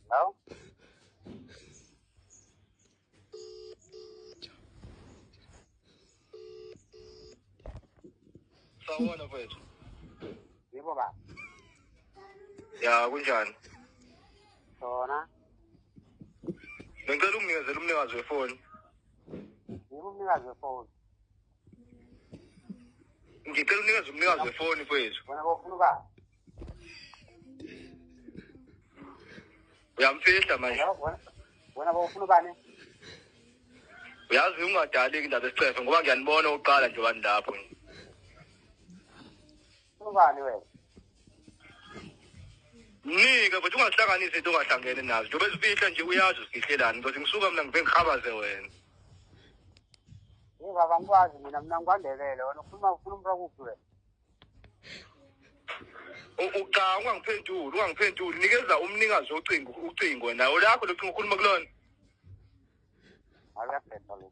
Hello? Sawubona mfethu. Yebo baba. Ya kunjani? Sona. Ngicela unginikeze umnikazi wefoni. Yebo umnikazi wefoni. Ngicela unikeze umnikazi wefoni mfethu. Wena ufuna ba? Uyamfihla manje. Wena ufuna bani? Uyazi ungadaleki indaba esicefe ngoba ngiyanibona uqala nje wani lapho. Ufuna bani wena? Nika futhi ungahlanganisi into ongahlangene nazo. Njobe ezifihla nje uyazi usifihlelani because ngisuka mina ngibe ngikhabaze wena. Yebo baba ngikwazi mina ngikwandebele wena ufuna umpha kuphi wena? Cha ungangiphenduli nikeza umnikazi ucingo nawo lakho locingo ukhuluma kulona. Akuyaphetha lo.